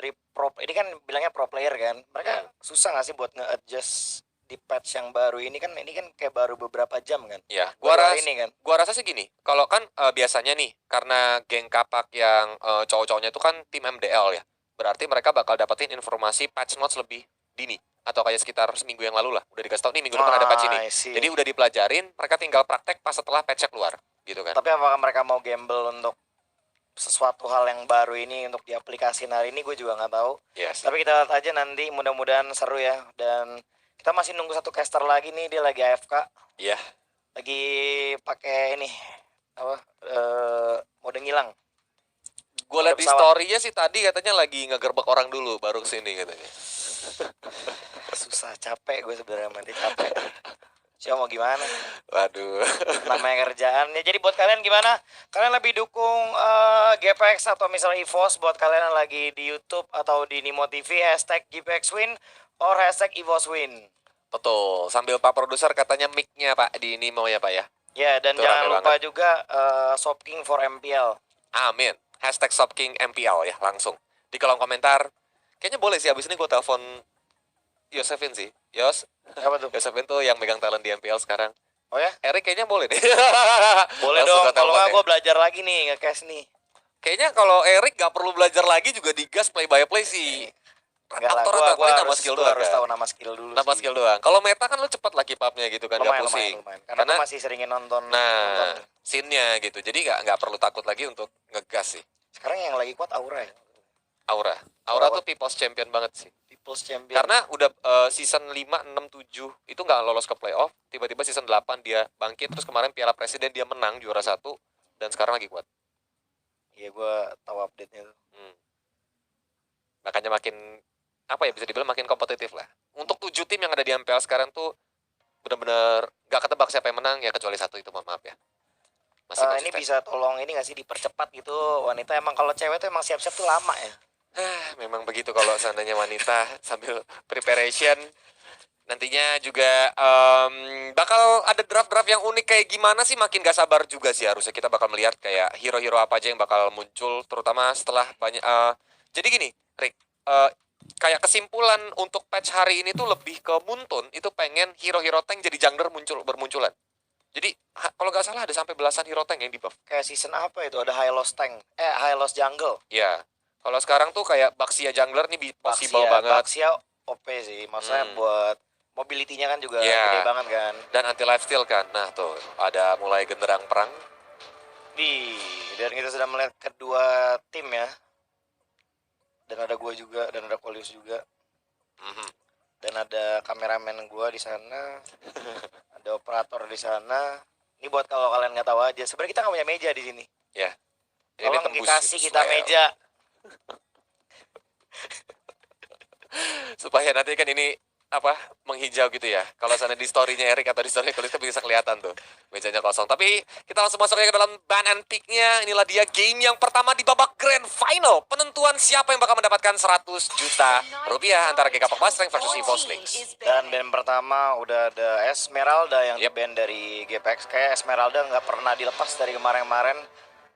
dari ini kan bilangnya pro player kan. Mereka susah nggak sih buat nge-adjust di patch yang baru ini kan kayak baru beberapa jam kan. Ya, ini kan. Gua rasa sih gini, kalau kan biasanya nih karena geng kapak yang cowok-cowoknya itu kan tim MDL ya. Berarti mereka bakal dapetin informasi patch notes lebih dini atau kayak sekitar seminggu yang lalu lah. Udah dikasih tahu nih minggu depan ada patch ini. Jadi udah dipelajarin, mereka tinggal praktek pas setelah patch keluar gitu kan. Tapi apakah mereka mau gamble untuk sesuatu hal yang baru ini untuk diaplikasikan hari ini gue juga nggak tahu. Yes. Tapi kita lihat aja nanti, mudah-mudahan seru ya. Dan kita masih nunggu satu caster lagi nih, dia lagi AFK. Iya. Lagi pakai ini apa mode ngilang. Gue liat di story-nya sih tadi katanya lagi ngegerbek orang dulu baru kesini katanya. Susah, capek gue sebenarnya, mati capek. Siapa mau gimana? Waduh. Namanya kerjaan. Ya, jadi buat kalian gimana? Kalian lebih dukung GPX atau misalnya EVOS buat kalian yang lagi di YouTube atau di Nimo TV #GPXWin or #EVOSWin. Betul. Sambil Pak Produser katanya mic-nya Pak di Nimo ya Pak ya. Ya, dan itu jangan lupa juga Shopking for MPL. Amin. #Shopking MPL ya langsung. Di kolom komentar. Kayaknya boleh sih abis ini gue telepon Yosefin sih. Yos. Apa tuh? Yosefin tuh yang megang talent di MPL sekarang. Oh ya? Erik kayaknya boleh deh. Boleh dong, kalau nggak gue belajar lagi nih nge-cash nih. Kayaknya kalau Erik gak perlu belajar lagi juga digas play by play sih. Enggak lah, gue nama skill doang. Harus tahu nama skill dulu. Nama skill doang. Kalau meta kan lu cepet lah keep up-nya gitu kan, lumayan, gak pusing. Lumayan. Karena masih seringin nonton. Nah, scene-nya gitu. Jadi gak perlu takut lagi untuk ngegas sih. Sekarang yang lagi kuat Aura ya? Aura tuh People's Champion banget sih. People's Champion. Karena udah season 5, 6, 7 itu gak lolos ke playoff. Tiba-tiba season 8 dia bangkit. Terus kemarin Piala Presiden dia menang juara 1. Dan sekarang lagi kuat. Iya, gue tahu update-nya tuh. Makanya makin apa ya, bisa dibilang makin kompetitif lah. Untuk 7 tim yang ada di MPL sekarang tuh benar-benar gak ketebak siapa yang menang ya, kecuali satu itu, maaf ya. Ini bisa tolong ini gak sih dipercepat gitu wanita, emang kalau cewek tuh emang siap-siap tuh lama ya. Memang begitu kalau seandainya wanita sambil preparation. Nantinya juga bakal ada draft-draft yang unik kayak gimana sih, makin gak sabar juga sih. Harusnya kita bakal melihat kayak hero-hero apa aja yang bakal muncul, terutama setelah banyak jadi gini, Rick, kayak kesimpulan untuk patch hari ini tuh lebih ke Muntun itu pengen hero-hero tank jadi jungler bermunculan. Jadi kalau nggak salah ada sampai belasan hero tank yang di buff. Kayak season apa itu, ada high loss tank, high loss jungle. Iya. Kalau sekarang tuh kayak Baxia jungler nih possible banget. Baxia OP sih, maksudnya buat mobility-nya kan juga gede banget kan. Dan anti lifesteal kan. Nah tuh ada mulai genderang perang. Dan kita sudah melihat kedua tim ya. Dan ada gue juga, dan ada Kolius juga. Dan ada kameramen gue di sana. Ada operator di sana. Ini buat kalau kalian nggak tahu aja. Sebenarnya kita nggak punya meja di sini. Ya. Tolong dikasih kita meja. Supaya nanti kan ini menghijau gitu ya. Kalau sana di story-nya Erik atau di story Kulit bisa kelihatan tuh mejanya kosong. Tapi kita langsung masuk ke dalam ban and pick-nya. Inilah dia game yang pertama di babak grand final. Penentuan siapa yang bakal mendapatkan 100 juta rupiah antara GK Pastreng versus EVOS Links. Dan band pertama udah ada Esmeralda yang di-band dari GPX. Kayak Esmeralda nggak pernah dilepas dari kemarin-kemarin.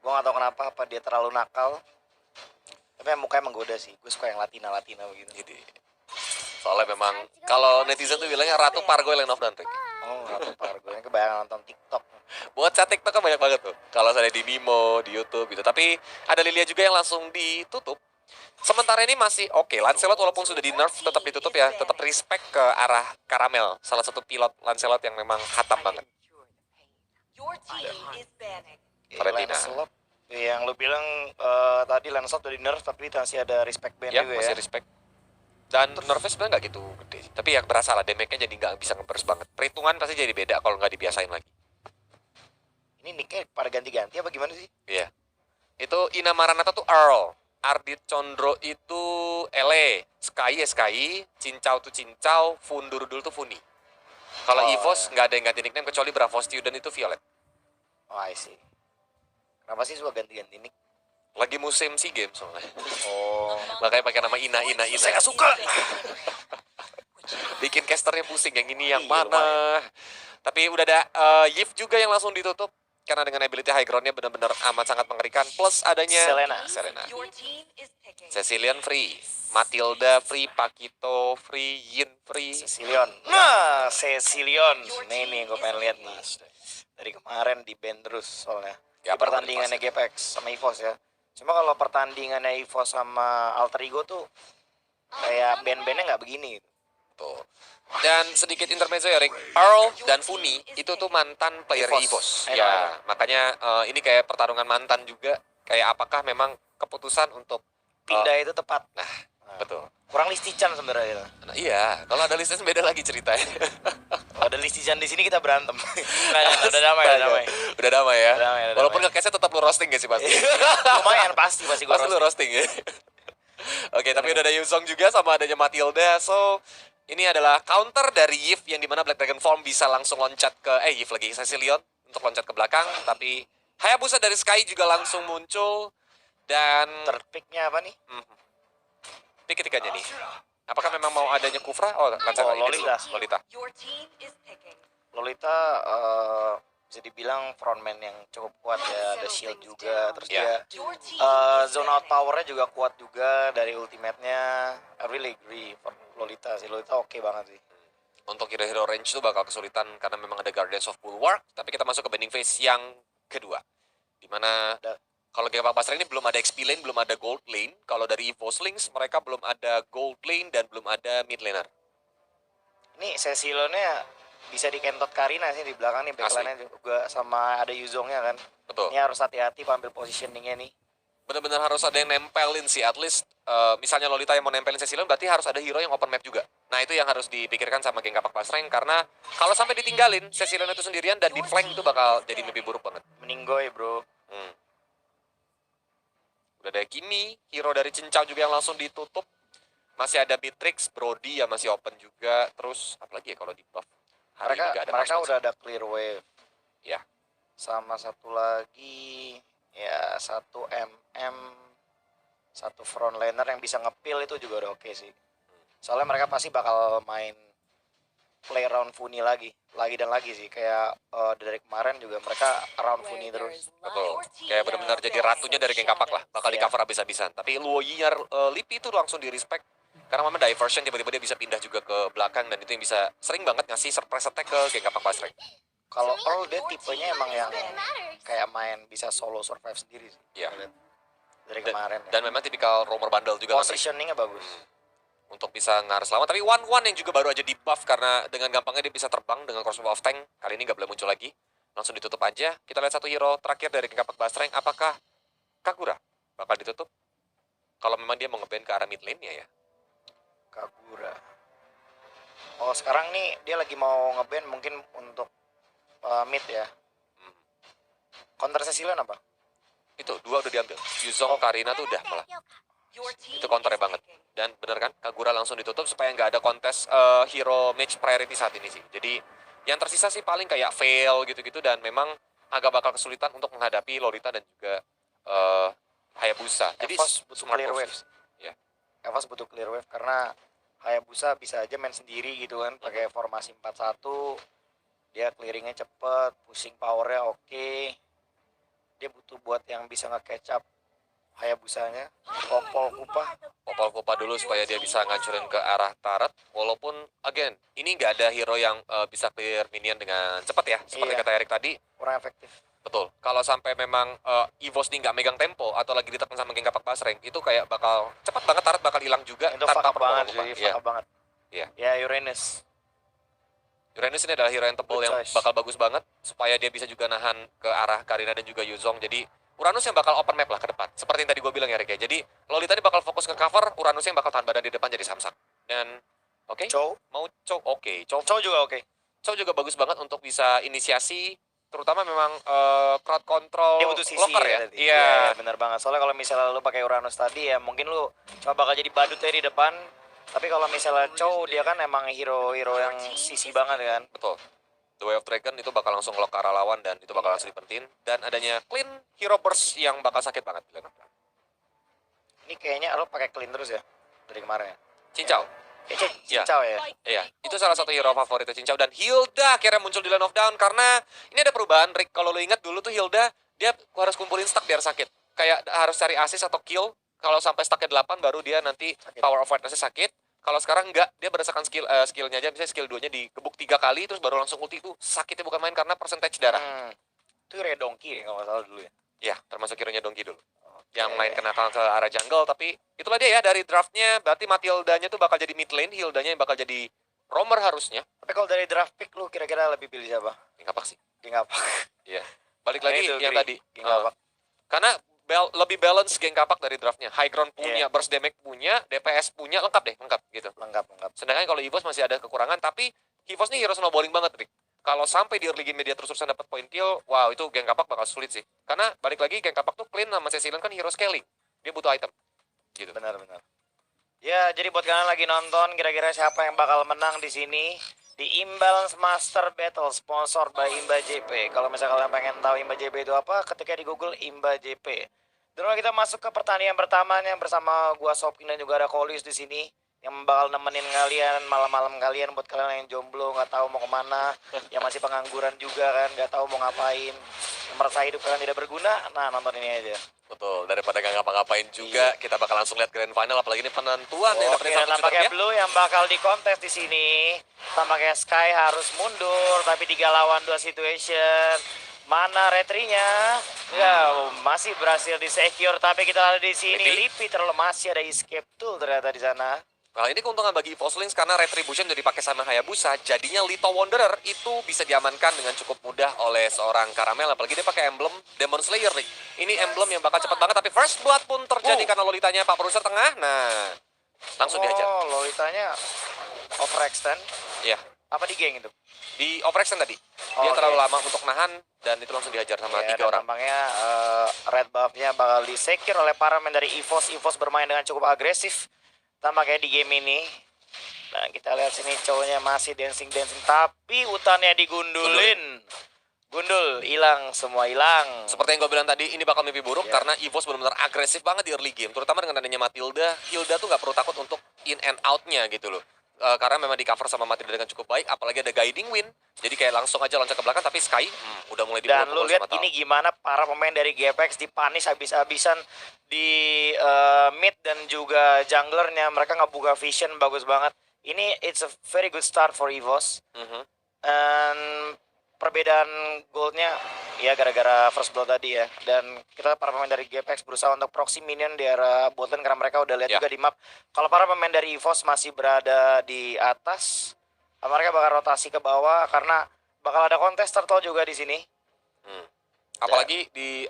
Gue nggak tahu kenapa, apa dia terlalu nakal. Tapi mukanya menggoda sih. Gue suka yang Latina begitu. Jadi soalnya memang kalau netizen tuh bilangnya Ratu Pargo Land of Dantik. Oh, Ratu Pargo. Yang kebayang nonton TikTok. Buat chat TikTok kan banyak banget tuh. Kalau saya di Nimo, di YouTube gitu. Tapi ada Lilia juga yang langsung ditutup. Sementara ini masih oke. Lancelot walaupun sudah di nerf tetap ditutup ya. Tetap respect ke arah Karamel. Salah satu pilot Lancelot yang memang hatam banget. Lancelot yang lu bilang tadi Lancelot udah di nerf tapi masih ada respect band ya, juga masih ya. Respect. Dan nerfnya sebenarnya nggak gitu gede. Tapi yang berasa lah, damage-nya jadi nggak bisa nge-burst banget. Perhitungan pasti jadi beda kalau nggak dibiasain lagi. Ini nicknya pada ganti-ganti apa gimana sih? Iya. Itu Ina Maranatha tuh Earl. Ardit Condro itu Ele. Sky, Cincau tuh Cincau, Fundurdul tuh Funi. Kalau EVOS nggak ada yang ganti nickname kecuali Bravo Student itu Violet. Oh, I see. Kenapa sih suka ganti-ganti nick? Lagi musim SEA Games soalnya. Oh. Makanya pakai nama Ina. Saya nggak suka. Bikin casternya pusing, yang ini yang mana. Tapi udah ada Yif juga yang langsung ditutup. Karena dengan ability high ground-nya benar-benar amat sangat mengerikan. Plus adanya Selena. Cecilian free. Matilda free, Pakito free, Yin free. Cecilion. Nah, Cecilion. Nih gue pengen lihat nih. Dari kemarin di band terus soalnya. Ya, Di pertandingannya GPX sama EVOS ya. Cuma kalau pertandingannya EVOS sama Alter Ego tuh kayak band-bandnya nggak begini. Tuh. Dan sedikit intermezzo ya, Rick. Earl dan Funi itu tuh mantan player EVOS. Ya, makanya ini kayak pertarungan mantan juga. Kayak apakah memang keputusan untuk pindah itu tepat. Nah, betul. Kurang listican sebenarnya. Nah, iya, kalau ada listican beda lagi ceritanya. Kalau ada listican di sini kita berantem. Udah damai, udah damai. Udah damai ya. Udah damai, udah Walaupun damai. nge-case tetap lu roasting gak sih pasti? Lumayan pasti gue Pasti lu roasting ya. Oke, tapi udah ada Yuzong juga sama adanya Matilda. So, ini adalah counter dari Yves yang dimana Black Dragon Form bisa langsung loncat ke Yves lagi Cecilion untuk loncat ke belakang, tapi Hayabusa dari Sky juga langsung muncul dan third pick-nya apa nih? pick ketiganya nih. Apakah memang mau adanya Kufra? Oh, Lolita. Lolita bisa dibilang frontman yang cukup kuat ya, ada shield juga, terus dia zone out powernya juga kuat juga dari ultimate-nya. I really agree for Lolita sih, Lolita oke banget sih. Untuk hero-hero range itu bakal kesulitan karena memang ada Guardians of Bulwark, tapi kita masuk ke bending phase yang kedua. Dimana kalau Gengar Pasar ini belum ada XP lane, belum ada gold lane. Kalau dari EVOS Links, mereka belum ada gold lane dan belum ada mid laner. Ini Cecilionnya bisa dikentot Karina sih di belakang nih, backline-nya juga sama ada Yuzongnya kan. Betul. Ini harus hati-hati ambil positioning-nya nih. Benar-benar harus ada yang nempelin sih, at least misalnya Lolita yang mau nempelin Cecilion, berarti harus ada hero yang open map juga. Nah itu yang harus dipikirkan sama geng Kapak Pasreng, karena kalau sampai ditinggalin Cecilion itu sendirian dan di flank itu bakal jadi mimpi buruk banget. Meninggoy bro. Udah ada Kimi, hero dari Cincau juga yang langsung ditutup. Masih ada Beatrix, Brody ya masih open juga. Terus apalagi ya kalau di buff? Mereka udah ada clear wave. Ya. Sama satu lagi ya 1 satu frontliner yang bisa nge-peel itu juga udah oke sih. Soalnya mereka pasti bakal main play round Funi lagi dan lagi sih, kayak dari kemarin juga mereka round Funi terus. Betul, kayak benar-benar jadi ratunya dari geng Kapak lah, bakal di cover habis-habisan. Tapi Luoyi Lipi itu langsung di respect karena memang diversion, tiba-tiba dia bisa pindah juga ke belakang dan itu yang bisa sering banget ngasih surprise attack ke geng Kapak Pasreng. Kalau Earl dia tipenya emang yang kayak main bisa solo survive sendiri sih. Iya. Dari kemarin. Dan memang tipikal roamer bundle juga. Positioningnya bagus. Untuk bisa ngaris lawan, tapi One yang juga baru aja di buff karena dengan gampangnya dia bisa terbang dengan crossover of tank. Kali ini nggak boleh muncul lagi, langsung ditutup aja. Kita lihat satu hero terakhir dari Kapak Pasreng, apakah Kagura bakal ditutup? Kalau memang dia mau nge-ban ke arah mid lane-nya ya. Kagura. Oh sekarang nih dia lagi mau nge-ban mungkin untuk mid ya. Counter Cecilion apa? Itu dua udah diambil. Yuzong, Karina tuh udah malah. Itu counternya banget. Dan bener kan, Kagura langsung ditutup supaya nggak ada kontes hero match priority saat ini sih. Jadi yang tersisa sih paling kayak fail gitu-gitu dan memang agak bakal kesulitan untuk menghadapi Lolita dan juga Hayabusa. Jadi EVOS butuh clear wave. Ya. EVOS butuh clear wave karena Hayabusa bisa aja main sendiri gitu kan, pakai formasi 4-1. Dia clearingnya cepet, pushing powernya oke. Dia butuh buat yang bisa nge-catch up Hayabusanya, popol kupa dulu supaya dia bisa ngancurin ke arah turret. Walaupun again ini nggak ada hero yang bisa clear minion dengan cepat ya, seperti kata Erik tadi. Kurang efektif. Betul. Kalau sampai memang EVOS ini nggak megang tempo atau lagi ditekan sama geng Kapak Pasreng, itu kayak bakal cepat banget turret bakal hilang juga. Itu fuck up banget sih, fuck up banget. Iya. Ya Uranus ini adalah hero yang tebal yang bakal bagus banget supaya dia bisa juga nahan ke arah Karina dan juga Yuzong. Jadi Uranus yang bakal open map lah ke depan. Seperti yang tadi gue bilang ya Rick ya. Jadi Lolita ini bakal fokus ke cover, Uranus yang bakal tahan badan di depan jadi samsak. Dan oke. Mau Chow oke. Chow juga oke. Chow juga bagus banget untuk bisa inisiasi, terutama memang crowd control. Dia butuh sisi locker ya. Iya, benar banget. Soalnya kalau misalnya lu pakai Uranus tadi ya mungkin lu coba bakal jadi badut di depan. Tapi kalau misalnya Chow dia kan emang hero yang sisi banget kan. Betul. The Way of Dragon itu bakal langsung lock ke arah lawan dan itu bakal langsung dipentin. Dan adanya clean hero burst yang bakal sakit banget. Ini kayaknya lo pakai clean terus ya dari kemarin ya. Cincau. Cincau ya. Iya, itu salah satu hero favorit Cincau. Dan Hilda akhirnya muncul di Land of Dawn karena ini ada perubahan Rick. Kalau lo ingat dulu tuh Hilda dia harus kumpulin stack biar sakit. Kayak harus cari assist atau kill kalau sampai stacknya 8 baru dia nanti Sakit. power of whiteness-nya sakit. Kalau sekarang enggak, dia berdasarkan skillnya aja, misalnya skill 2-nya digebuk 3 kali terus baru langsung ulti, itu sakitnya bukan main karena percentage darah. Itu Red Donkey kalau nggak salah dulu ya. Ya, termasuk hero-nya Donkey dulu. Oke. Yang main kena ke arah jungle, tapi itulah dia ya dari draftnya, berarti Matilda-nya tuh bakal jadi mid lane, Hilda-nya yang bakal jadi roamer harusnya. Tapi kalau dari draft pick lu kira-kira lebih pilih siapa? Ngapak sih. Gengapak. Iya. Balik lagi Itu, yang Gri. tadi. Gengapak. Karena lebih balance Genkapak dari draftnya. High ground punya, burst damage punya, DPS punya, lengkap deh, lengkap gitu. Lengkap. Sedangkan kalau EVOS masih ada kekurangan, tapi EVOS ini hero snowballing banget, Rick. Kalau sampai di early game dia terus-terusan dapat point kill, wow itu Genkapak bakal sulit sih. Karena balik lagi Genkapak tuh clean sama Cecilion kan hero scaling. Dia butuh item. Gitu. Benar. Ya, jadi buat kalian lagi nonton, kira-kira siapa yang bakal menang di sini? Di Imbalance Master Battle, sponsor by Imba JP. Kalau misalnya kalian pengen tahu Imba JP itu apa, ketika di Google Imba JP. Dan kita masuk ke pertandingan pertamanya bersama gua Sopin dan juga ada Kolius di sini yang bakal nemenin kalian malam-malam kalian buat kalian yang jomblo nggak tahu mau kemana, yang masih pengangguran juga kan nggak tahu mau ngapain, yang merasa hidup kalian tidak berguna, nah nonton ini aja. Betul, daripada gak ngapa-ngapain juga, kita bakal langsung lihat grand final, apalagi ini penentuan yang Oke, dan tampaknya Blue yang bakal dikontes di sini. Tampaknya Sky harus mundur, tapi 3 lawan 2 situation. Mana retrinya? Ya, masih berhasil di-secure, tapi kita ada di sini. Lipi terlalu masih ada escape tool ternyata di sana. Nah ini keuntungan bagi EVOS Lynx karena Retribution jadi pakai sama Hayabusa, jadinya Little Wanderer itu bisa diamankan dengan cukup mudah oleh seorang Karamel, apalagi dia pakai emblem Demon Slayer nih. Ini emblem yang bakal cepat banget, tapi first blood pun terjadi karena Lolitanya Pak Produser tengah, nah langsung dihajar. Oh, Lolitanya overextend? Iya. Apa di geng itu? Di overextend tadi, dia terlalu lama untuk nahan dan itu langsung dihajar sama 3 orang. Tampaknya red buff-nya bakal di-secure oleh para main dari EVOS. EVOS bermain dengan cukup agresif. Tampaknya di game ini. Nah kita lihat sini cowoknya masih dancing tapi hutannya digundulin. Gundul hilang, semua hilang. Seperti yang gue bilang tadi, ini bakal mimpi buruk karena EVOS benar-benar agresif banget di early game, terutama dengan adanya Matilda. Hilda tuh nggak perlu takut untuk in and out-nya gitu loh. Karena memang di cover sama Matilda dengan cukup baik, apalagi ada guiding wind, jadi kayak langsung aja loncat ke belakang, tapi Sky udah mulai dipukul. Dan lu lihat ini gimana para pemain dari GPX dipanis habis-habisan di mid dan juga junglernya, mereka ngebuka vision bagus banget. Ini it's a very good start for EVOS. And perbedaan goldnya ya gara-gara first blood tadi ya, dan kita para pemain dari GPX berusaha untuk proxy minion di area botlane karena mereka udah lihat juga di map kalau para pemain dari EVOS masih berada di atas, mereka bakal rotasi ke bawah karena bakal ada kontes turtle juga di sini. Apalagi di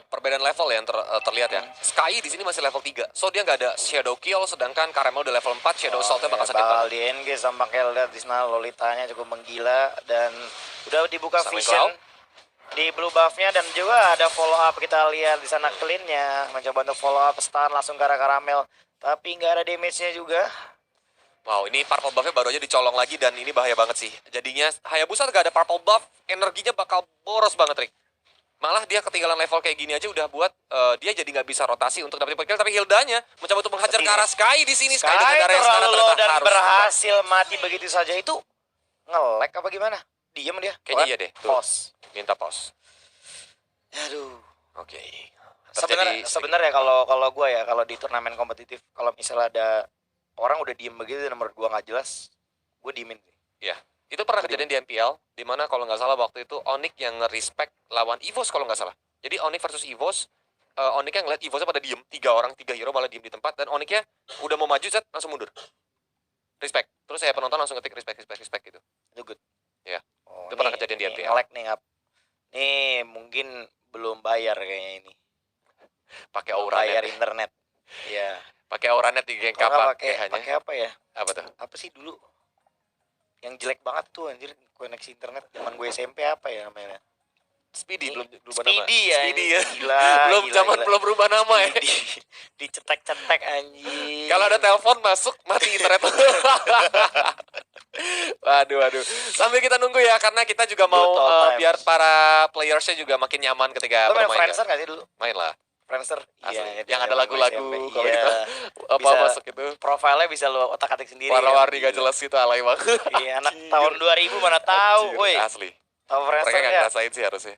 perbedaan level ya yang terlihat ya. Sky di sini masih level 3. So dia nggak ada shadow kill, sedangkan Karamel udah level 4, shadow assault-nya bakal sakit banget. Bakal di engage tampaknya lihat di sana Lolitanya cukup menggila dan udah dibuka vision di blue buff-nya dan juga ada follow up, kita lihat di sana clean-nya mencoba untuk follow up stun langsung ke arah Karamel tapi nggak ada damage-nya juga. Wow, ini purple buff-nya baru aja dicolong lagi dan ini bahaya banget sih. Jadinya Hayabusa nggak ada purple buff, energinya bakal boros banget, Rick. Malah dia ketinggalan level kayak gini aja udah buat dia jadi nggak bisa rotasi untuk dapetin point kill, tapi Hildanya mencoba untuk menghajar ke arah Sky di sini. Sky terlalu low dan berhasil mati begitu saja. Itu nge-lag apa gimana? Diem dia. Kayaknya iya deh. Pause. Minta pause. Aduh. Oke. Sebenarnya kalau gue ya, kalau di turnamen kompetitif, kalau misalnya ada orang udah diem begitu dan menurut gue nggak jelas, gue diemin. Iya. Itu pernah kejadian di MPL, dimana kalau nggak salah waktu itu Onyx yang nge-respect lawan EVOS kalau nggak salah. Jadi Onyx versus EVOS, Onyx yang ngeliat EVOSnya pada diem, 3 hero malah diem di tempat, dan Onyxnya udah mau maju, set, langsung mundur. Respect. Terus saya penonton langsung ngetik respect gitu. Itu good. Ya, itu pernah kejadian di MPL. Nge-lag nih, nih mungkin belum bayar kayaknya ini. Pakai aura bayar internet. Iya. Pakai aura net di geng kapak. Pakai apa ya? Apa tuh? Apa sih dulu? Yang jelek banget tuh anjir koneksi internet zaman gue SMP apa ya namanya? Speedy belum berubah nama. Speedy ya. Gila. Belum berubah nama ya. Dicetek-cetek anjing. Kalau ada telepon masuk mati internet. Waduh. Sambil kita nunggu ya karena kita juga mau biar para playersnya juga makin nyaman ketika bermain. Lo main Friendster nggak sih dulu? Main lah. Friendster, iya, yang ada lagu-lagu kalau gitu apa masuk itu profilnya bisa lo otak-atik sendiri, warna-warni gak jelas itu, alay banget. Iya, anak tahun 2000 mana tahu, woi. Asli. Tahu Friendster mereka ya? nggak ngerasain sih harusnya.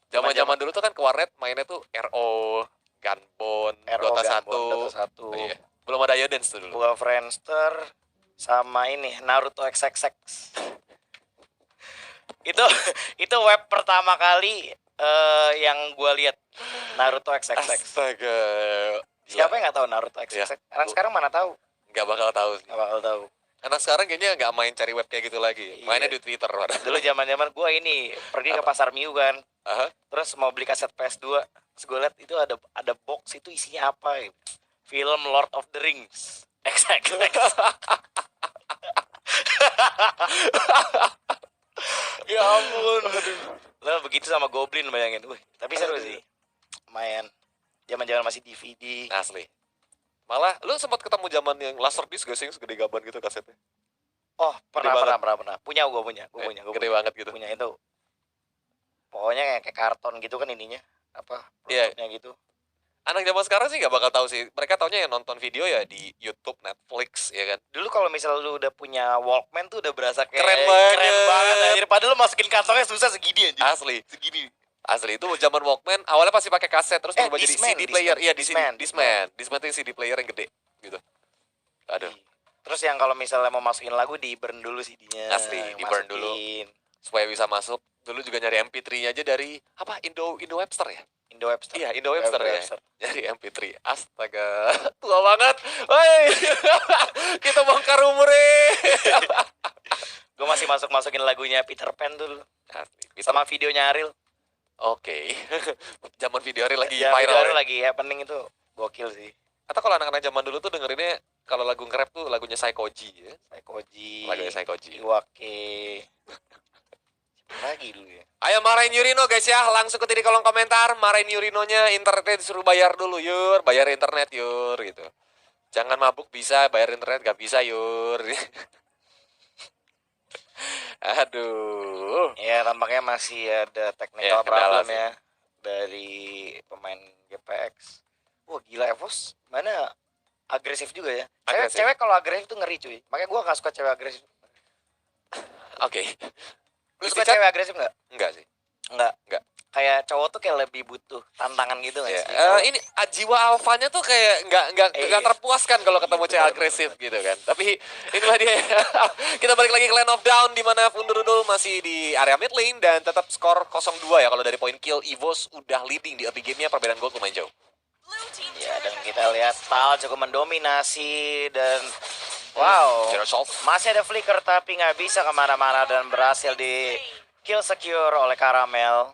Zaman-zaman dulu tuh kan ke warnet mainnya tuh RO, Gunbone, RO Dota 1. Gunbone, Dota 1. Oh, iya. Belum ada Iodance tuh dulu. Gua Friendster sama ini Naruto XXX. itu web pertama kali yang gua lihat Naruto XXX. Astaga. Siapa yang nggak tahu Naruto XXX? Anak sekarang mana tahu? Nggak bakal tahu sih. Nggak bakal tahu. Anak sekarang kayaknya nggak main cari web kayak gitu lagi. Mainnya di Twitter. Dulu zaman-zaman gua ini pergi ke pasar Miu kan. Terus mau beli kaset PS2. Terus gue liat itu ada box itu isinya apa ya? Film Lord of the Rings. XXX. Ya ampun. Lah begitu sama Goblin bayangin. Wih, tapi seru sih. Lumayan. Zaman-zaman masih DVD. Asli. Malah lu sempat ketemu zaman yang Laserdisc gak sih, yang segede gaban gitu kasetnya? Oh, pernah. Punya. Gede banget gitu. Punya itu. Pokoknya kayak karton gitu kan ininya. Apa? Produknya gitu. Anak zaman sekarang sih gak bakal tahu sih. Mereka taunya yang nonton video ya di YouTube, Netflix, ya kan. Dulu kalau misalnya lu udah punya Walkman tuh udah berasa kayak keren banget anjir. Padahal lu masukin kantongnya susah segini anjir. Asli. Segini. Asli itu zaman Walkman awalnya pasti pakai kaset terus berubah jadi Discman, CD player. Iya, Discman. Discman itu CD player yang gede gitu. Aduh. Terus yang kalau misalnya mau masukin lagu di burn dulu CD-nya. Asli, di burn dulu supaya bisa masuk. Dulu juga nyari MP3-nya aja dari apa? Indo Webster ya? Indo Webster. Iya, Indo Webster ya. Nyari MP3. Astaga, tua banget. Woi. Kita bongkar umurnya. Gue masih masukin lagunya Peter Pan dulu. Asli. Sama videonya Ariel. Oke. Zaman video Ariel lagi ya, viral. Ariel lagi happening itu gokil sih. Atau kalau anak-anak zaman dulu tuh dengerinnya kalau lagu nge-rap tuh lagunya Psychoji ya. Lagunya Psychoji. Iwake. Lagi dulu ya. Ayo marahin Yurino guys ya, langsung ke di kolom komentar. Marahin Yurinonya, internetnya disuruh bayar dulu Yur. Bayar internet Yur gitu. Jangan mabuk bisa, bayar internet gak bisa Yur. Aduh. Ya tampaknya masih ada technical problem ya dari pemain GPX. Wah gila Evos, mana agresif juga ya. Cewek kalau agresif tuh ngeri cuy. Makanya gue gak suka cewek agresif. Oke. Lu suka cewek agresif gak? Enggak sih. Enggak. Kayak cowok tuh kayak lebih butuh tantangan gitu gak sih? Ini jiwa alfanya tuh kayak nggak terpuaskan kalau ketemu cewek agresif gitu kan. Tapi inilah dia. Kita balik lagi ke Land of Down di mana Fundurudul masih di area mid lane dan tetap skor 0-2 ya. Kalau dari poin kill EVOS udah leading di early game-nya, perbedaan gol lumayan jauh. Ya dan kita lihat Tal cukup mendominasi dan wow, masih ada flicker tapi nggak bisa kemana-mana dan berhasil di kill secure oleh Karamel.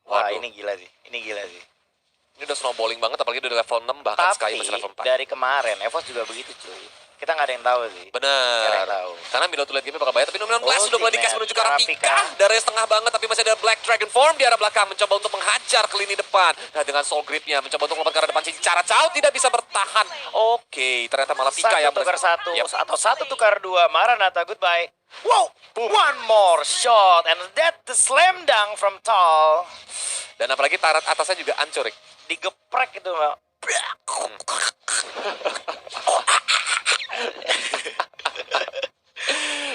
Wah, ini gila sih. Ini udah snowballing banget, apalagi udah level 6, bahkan Sky masih level 4. Dari kemarin, Evos juga begitu cuy. Kita nggak ada yang tahu sih. Bener. Karena middle to late game bakal bayar, tapi Nominal Blast sudah mulai dikasih menuju ke arah Pika. Dari setengah banget, tapi masih ada Black Dragon Form di arah belakang, mencoba untuk menghajar ke lini depan. Nah, dengan soul gripnya, mencoba untuk lompat ke arah depan, cara Cao tidak bisa bertahan. Oke, ternyata malah Pika yang tukar satu, atau satu tukar dua. Maranatha, goodbye. Wow, one more shot, and that the slam dunk from Tal. Dan apalagi tarat atasnya juga hancur, digeprek itu, Mbak.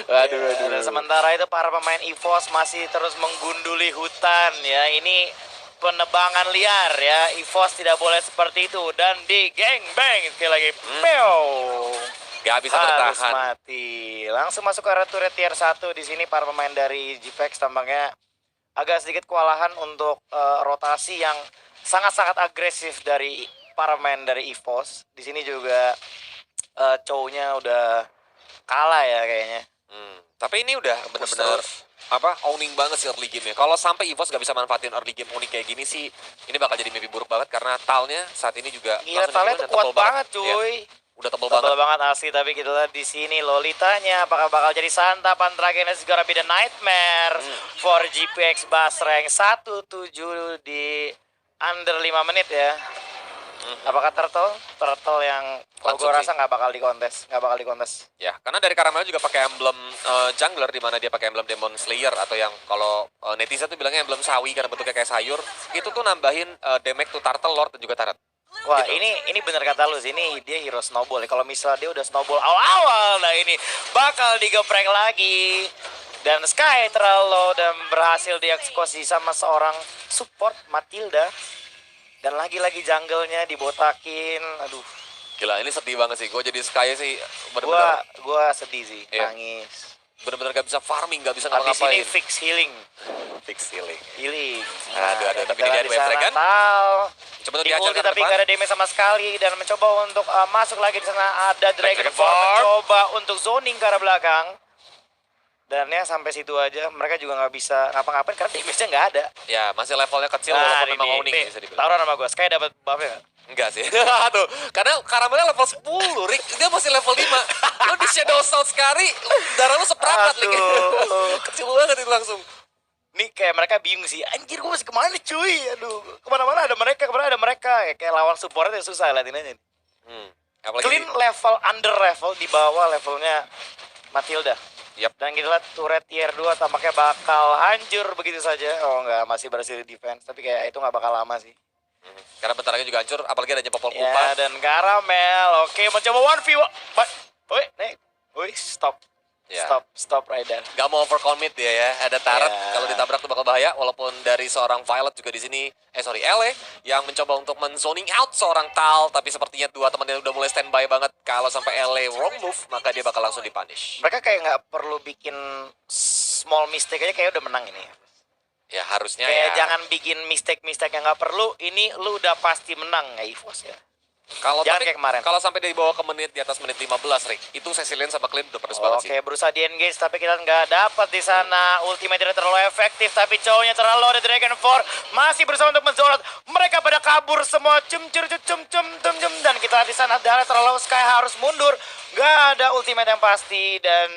Aduh. Dan sementara itu para pemain EVOS masih terus menggunduli hutan ya. Ini penebangan liar ya. EVOS tidak boleh seperti itu dan di gangbang sekali lagi. Gak bisa bertahan. Mati. Langsung masuk ke arah turret tier 1 di sini para pemain dari GPX tampaknya agak sedikit kewalahan untuk rotasi yang sangat-sangat agresif dari para pemain dari EVOS. Di sini juga cowoknya udah kalah ya kayaknya. Tapi ini udah bener-bener owning banget sih early game-nya. Kalau sampai EVOS gak bisa manfaatin early game unik kayak gini sih, ini bakal jadi mimpi buruk banget karena talnya saat ini juga gila, talnya tuh kuat banget cuy. Ya, udah tebel banget asli. Tapi kita lihat di sini Lolitanya apakah bakal jadi santapan terakhir. It's gonna be the nightmare for GPX Basreng 1-7 di under 5 menit ya. Apakah turtle yang kalau gue rasa nggak bakal dikontes. Ya, karena dari Karamel juga pakai emblem jungler di mana dia pakai emblem Demon Slayer atau yang kalau netizen tuh bilangnya emblem sawi karena bentuknya kayak sayur. Itu tuh nambahin damage to turtle lord dan juga turret. Wah, gitu. ini bener kata lu sih, ini dia hero snowball. Kalau misalnya dia udah snowball awal-awal, nah ini bakal digeprek lagi. Dan Sky terlalu dan berhasil dieksekusi sama seorang support Matilda. Dan lagi-lagi jungle-nya dibotakin. Aduh, Gila, ini sedih banget sih. Gue jadi Sky sih bener-bener gua sedih sih, Iya. nangis. bener-bener gak bisa farming, gak bisa Habis ini ngapa-ngapain. fix healing. Fix healing. Healing. Aduh, tapi kita ini dia di Wave sana Dragon. Tal. Coba untuk Di dihajar ulti ke tapi depan. nggak ada damage sama sekali dan mencoba untuk masuk lagi di sana ada Dragon Dragon Form Form. mencoba untuk zoning ke arah belakang. Dan ya sampai situ aja mereka juga nggak bisa ngapa-ngapain karena damage-nya nggak ada. Ya, masih levelnya kecil walaupun memang owning bisa dibilang. Taruhan sama gue, Sky dapat buff-nya nggak? Enggak sih. Tuh, karena Karamelnya level 10, Rick. Dia masih level 5. Lu di Shadow Sound sekali, darah lu seperempat, Rick. Aduh. Kecil banget itu langsung. Nih kayak mereka bingung sih, anjir gue masih kemana cuy, aduh kemana-mana ada mereka, kemana ada mereka, kayak lawan supportnya susah liatin aja. Apalagi Clean level, under level, di bawah levelnya Matilda. Yap. Dan kita lihat turret tier 2 tampaknya bakal hancur begitu saja. Oh enggak, masih berhasil di defense, tapi kayak itu nggak bakal lama sih. Karena bentar lagi juga hancur, apalagi ada Popol Ya, Kupa. dan Karamel, oke mencoba 1v1. Woi, nih, woi, stop. Ya. Stop right there. Gak mau overcommit dia ya, ada turret. Ya. Kalau ditabrak tuh bakal bahaya. Walaupun dari seorang Violet juga di sini, LA yang mencoba untuk men-zoning out seorang Tal, tapi sepertinya dua temannya udah mulai standby banget. Kalau sampai LA wrong move, maka dia bakal langsung dipunish. Mereka kayak nggak perlu bikin small mistake aja, kayak udah menang ini. Ya harusnya Kayak ya. jangan bikin mistake yang nggak perlu. Ini lu udah pasti menang ya EVOS ya. Kalau Jangan tapi kayak kemarin. kalau sampai dibawa ke menit di atas menit 15, Rick, itu Cecilian sama Clean udah pedes banget sih. Oke, berusaha di engage tapi kita nggak dapat di sana. Ultimate tidak terlalu efektif tapi cowoknya terlalu ada Dragon 4 masih berusaha untuk menzorot. Mereka pada kabur semua cum dan kita lihat di sana darah terlalu Sky harus mundur. Nggak ada ultimate yang pasti dan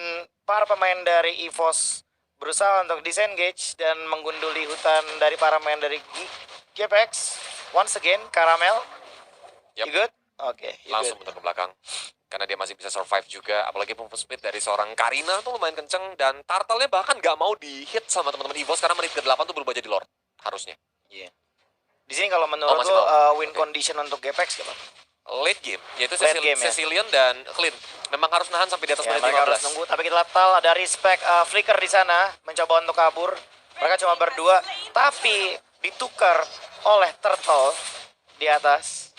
para pemain dari EVOS berusaha untuk disengage dan menggunduli hutan dari para pemain dari GPX. Once again, Karamel. Yap. You good? Oke, you Langsung good. muter ke belakang. Karena dia masih bisa survive juga. Apalagi move speed dari seorang Karina tuh lumayan kenceng. Dan Turtle-nya bahkan gak mau di-hit sama teman-teman EVOS. Karena menit ke-8 tuh berubah jadi Lord. Harusnya. Iya. Di sini kalau menurut masih lo mau. win Oke. condition untuk GPX apa? Late game. Yaitu Late game, ya? Cecilian dan Clean. Memang harus nahan sampai di atas Ya, menit mereka harus 15. nunggu, tapi kita lihat Tal ada respect Flicker di sana mencoba untuk kabur. Mereka cuma berdua, tapi ditukar oleh Turtle di atas.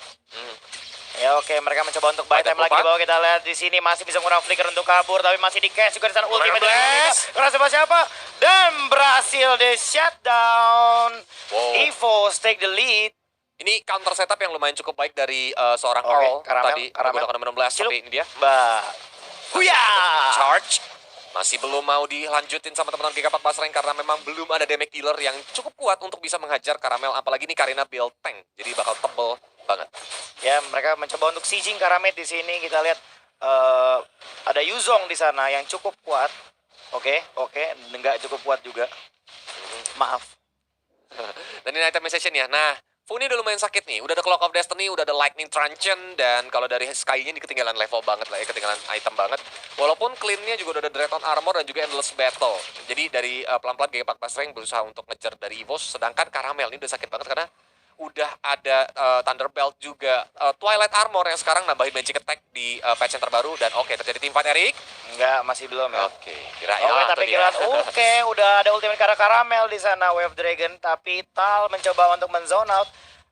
Ya oke, mereka mencoba untuk buy Ada time lagi Kupa. di bawah. Kita lihat di sini masih bisa menggunakan Flicker untuk kabur, tapi masih di cash juga di sana ultimate Blast. karena siapa dan berhasil di shutdown. Wow. EVOS take the lead. Ini counter setup yang lumayan cukup baik dari seorang Oke, Earl Karamel, tadi Karamel. menggunakan nomor 16, Cilup. tapi ini dia Huya! charge. Masih belum mau dilanjutin sama teman-teman GK4 Basreng karena memang belum ada damage dealer yang cukup kuat untuk bisa menghajar Karamel. Apalagi ini Karina build tank, jadi bakal tebel banget. Ya, mereka mencoba untuk sieging Karamet di sini. Kita lihat ada Yuzong di sana yang cukup kuat. Oke, nggak cukup kuat juga. Maaf. Dan ini itemization ya. Nah, Fu ini udah lumayan sakit nih. Udah ada Clock of Destiny, udah ada Lightning Truncheon, dan kalau dari Sky-nya ini ketinggalan level banget lah ya, ketinggalan item banget. Walaupun Clean-nya juga udah ada Dreadnought Armor dan juga Endless Battle. Jadi dari pelan-pelan GK4 Basreng berusaha untuk ngejar dari EVOS, sedangkan Karamel ini udah sakit banget karena udah ada Thunderbelt juga, Twilight Armor yang sekarang nambahin Magic Attack di patch yang terbaru, dan oke terjadi team fight Erik. Enggak, masih belum ya. Oke, kirain Oke, itu tapi dia. kira oke, udah ada ultimate karena Karamel di sana, Wave Dragon, tapi Tal mencoba untuk men-zone out.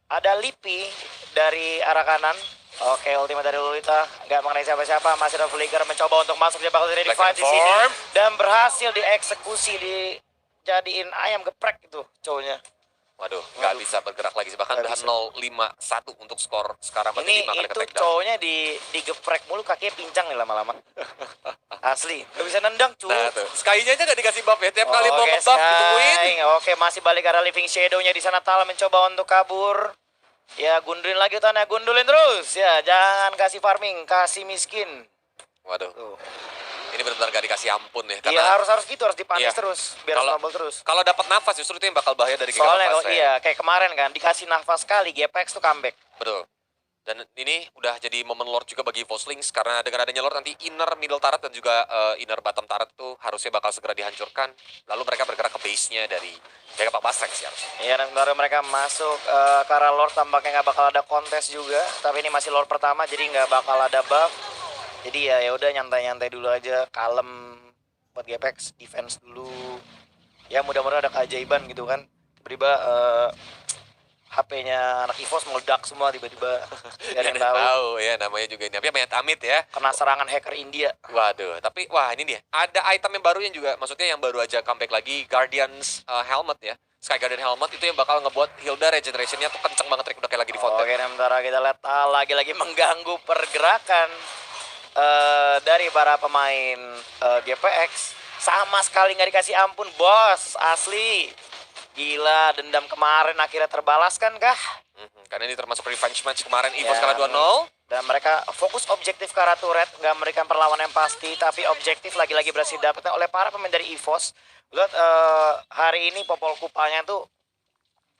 Ada Lipi dari arah kanan. Oke, ultimate dari Lolita, nggak mengenai siapa-siapa. Masih ada Flicker mencoba untuk masuk, dia bakal ready Black fight di sini Form. dan berhasil dieksekusi, dijadiin ayam geprek itu cowoknya. Waduh, nggak Waduh. bisa bergerak lagi sih. Bahkan Nggak udah bisa. 0-5-1 untuk skor sekarang. Berarti 5 kali Itu ke-takedown. cowoknya digeprek mulu, kakinya pincang nih lama-lama. Asli, nggak bisa nendang cuy. Nah tuh, Sky-nya aja nggak dikasih buff ya. Tiap kali mau Oke, nge-buff ditungguin. Sky. Oke, masih balik ke arah Living Shadow-nya di sana. Tal mencoba untuk kabur. Ya, gundulin lagi tanah, gundulin terus. Ya, jangan kasih farming, kasih miskin. Waduh, Tuh. ini benar-benar gak dikasih ampun ya. Iya, Karena harus gitu, harus dipanis Iya. terus, biar Kalau- snowball terus. kalau dapat nafas justru itu yang bakal bahaya dari GK4 Soalnya kalau Basreng. iya, kayak kemarin kan, dikasih nafas sekali, GPX tuh comeback. Betul. Dan ini udah jadi momen Lord juga bagi Voslings, karena dengan adanya Lord nanti inner middle turret dan juga inner bottom turret itu harusnya bakal segera dihancurkan. Lalu mereka bergerak ke base-nya dari GK4 Basreng sih harusnya. Iya, dan baru mereka masuk ke arah Lord, tampaknya nggak bakal ada kontes juga. Tapi ini masih Lord pertama, jadi nggak bakal ada buff. Jadi ya udah nyantai-nyantai dulu aja, kalem buat GPX, defense dulu. Ya mudah-mudahan ada keajaiban gitu kan. Tiba-tiba HP-nya anak EVOS meledak semua tiba-tiba. Gak ada yang tahu. Tahu ya namanya juga ini. Tapi amit ya. Kena serangan hacker India. Waduh, tapi wah ini dia. Ada item yang baru yang juga, maksudnya yang baru aja comeback lagi, Guardians Helmet ya. Sky Guardian Helmet itu yang bakal ngebuat Hilda regeneration-nya tuh kenceng banget, Rick. Udah kayak lagi di Fontaine. Oke, sementara kita lihat lagi-lagi mengganggu pergerakan dari para pemain GPX. Sama sekali nggak dikasih ampun, bos. Asli. Gila, dendam kemarin akhirnya terbalaskan kah? Karena ini termasuk revenge match kemarin, EVOS Ya, kalah 2-0. Dan mereka fokus objektif ke arah turret, nggak memberikan perlawanan yang pasti, tapi objektif lagi-lagi berhasil didapatkan oleh para pemain dari EVOS. Lihat hari ini Popol Kupanya tuh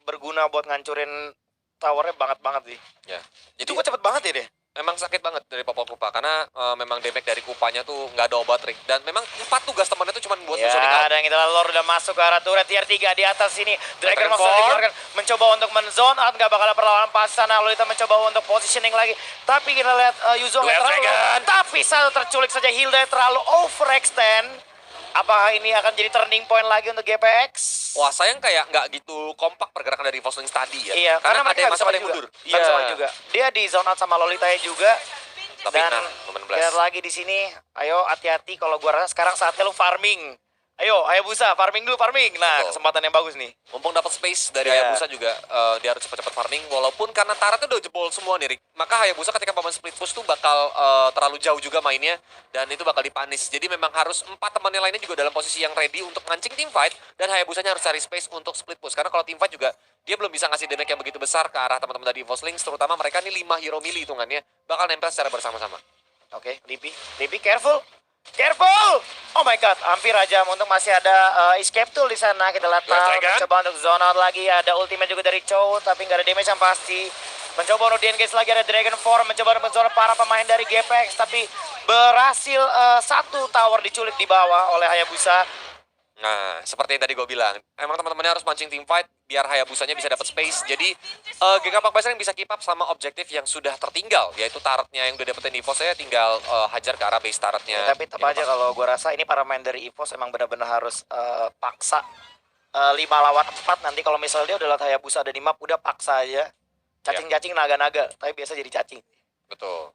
berguna buat ngancurin towernya banget sih. Ya. Itu kok cepet banget ya deh. Memang sakit banget dari Popol Kupa karena memang damage dari kupanya tuh nggak ada obat, Rick. Dan memang 4 tugas temannya tuh cuma buat Ya, positioning out. dan kita Lord udah masuk ke arah turret tier 3 di atas sini. Dragon Dragon Master Force dikeluarkan, mencoba untuk men-zone out, nggak bakal ada perlawanan pas sana. Lolita mencoba untuk positioning lagi. Tapi kita lihat Yuzo nggak Duel terlalu. Dragon. Tapi satu terculik saja, Hilda terlalu overextend. Apakah ini akan jadi turning point lagi untuk GPX? Wah, sayang kayak nggak gitu kompak pergerakan dari EVOS Lynx tadi ya. Iya, karena ada mereka yang nggak bisa masuk, ada maju yang juga. mundur. Nggak bisa maju juga. Dia di zone out sama Lolita juga. Tapi Dan nah, momen blast. lihat lagi di sini, ayo hati-hati kalau gua rasa sekarang saatnya lu farming. Ayo Hayabusa, farming dulu farming. Nah, Betul. kesempatan yang bagus nih. Mumpung dapat space dari Iya. Hayabusa juga dia harus cepat-cepat farming walaupun karena Taratnya udah jebol semua nih, Rick. Maka Hayabusa ketika paman split push tuh bakal terlalu jauh juga mainnya dan itu bakal dipanis. Jadi memang harus 4 temannya lainnya juga dalam posisi yang ready untuk mancing team fight dan Hayabusanya harus cari space untuk split push karena kalau team fight juga dia belum bisa ngasih damage yang begitu besar ke arah teman-teman dari EVOS Lynx, terutama mereka nih 5 hero melee hitungannya bakal nempel secara bersama-sama. Oke, Lipi, careful. Careful! Oh my god, hampir aja. Untung masih ada escape tool di sana. Kita lihat Dragon. mencoba untuk zone out lagi. Ada ultimate juga dari Chow, tapi nggak ada damage yang pasti. Mencoba untuk di-engage lagi, ada Dragon Form. Mencoba untuk zone para pemain dari GPX, tapi berhasil satu tower diculik di bawah oleh Hayabusa. Nah, seperti yang tadi gue bilang, emang teman-temannya harus mancing team fight biar Hayabusanya bisa dapat space. Jadi, GK Pak Basel yang bisa keep up sama objektif yang sudah tertinggal, yaitu turretnya yang udah dapetin EVOS, saya tinggal hajar ke arah base turretnya. Ya, tapi tetap aja kalau gue rasa ini para pemain dari EVOS emang benar-benar harus paksa 5 lawan 4. Nanti kalau misalnya dia udah lihat Hayabusa ada di map, udah paksa aja. Cacing-cacing naga-naga, tapi biasa jadi cacing. Betul.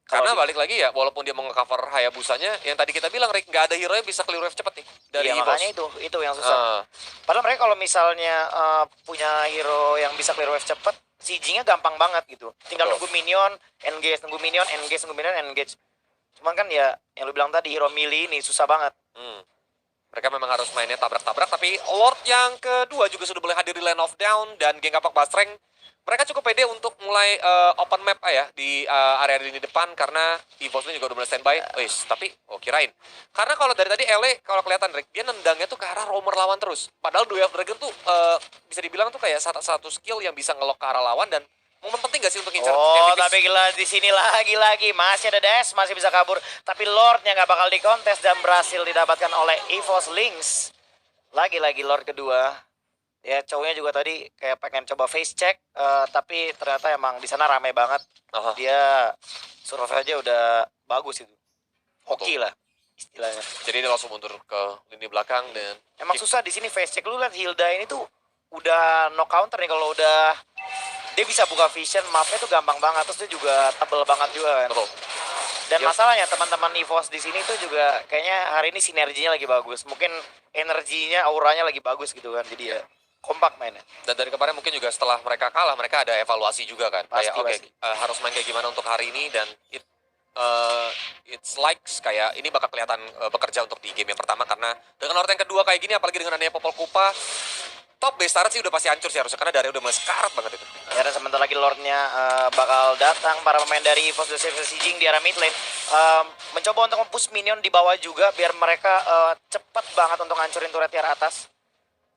Kalau Karena balik lagi ya, walaupun dia mau nge-cover Hayabusanya, yang tadi kita bilang, Rick, nggak ada hero yang bisa clear wave cepet nih dari Iya, EVOS. makanya itu yang susah. Padahal mereka kalau misalnya punya hero yang bisa clear wave cepet, sieging-nya gampang banget gitu. Tinggal Betul. nunggu minion, engage, nunggu minion, engage, nunggu minion, engage. Cuman kan ya, yang lu bilang tadi, hero melee ini susah banget. Mereka memang harus mainnya tabrak-tabrak, tapi Lord yang kedua juga sudah boleh hadir di Land of Down, dan geng Kapak Basreng, mereka cukup pede untuk mulai open map ya di area di depan karena EVOS juga udah mulai standby. Tapi kirain. Karena kalau dari tadi Ele kalau kelihatan Rick, dia nendangnya tuh ke arah roamer lawan terus. Padahal Duel of Dragon tuh bisa dibilang tuh kayak satu skill yang bisa ngelok ke arah lawan dan momen penting gak sih untuk incar Oh, game tapi gila di sini lagi-lagi masih ada dash, masih bisa kabur. Tapi Lordnya nggak bakal dikontes dan berhasil didapatkan oleh EVOS Lynx. Lagi-lagi Lord kedua. Ya, cowoknya juga tadi kayak pengen coba face check, tapi ternyata emang di sana ramai banget. Dia survive aja udah bagus itu. Hoki lah istilahnya. Jadi dia langsung mundur ke lini belakang dan Emang susah di sini face check. Lu lihat Hilda ini tuh udah no counter nih kalau udah dia bisa buka vision, mapnya tuh gampang banget, terus dia juga tebel banget juga kan. betul. Dan Yep. masalahnya teman-teman EVOS di sini tuh juga kayaknya hari ini sinerginya lagi bagus. Mungkin energinya, auranya lagi bagus gitu kan. Jadi ya kompak mainnya. Dan dari kemarin mungkin juga setelah mereka kalah, mereka ada evaluasi juga kan. Pasti, Kayak pasti. harus main kayak gimana untuk hari ini dan it's like kayak ini bakal kelihatan bekerja untuk di game yang pertama karena dengan Lord yang kedua kayak gini apalagi dengan adanya Popol Kupa, top base turret sih udah pasti hancur sih harusnya karena dari udah mulai sekarat banget itu. Ya, dan sebentar lagi Lordnya bakal datang. Para pemain dari EVOS udah save sieging di arah mid lane. Mencoba untuk mempush minion di bawah juga biar mereka cepat banget untuk ngancurin turret tier atas.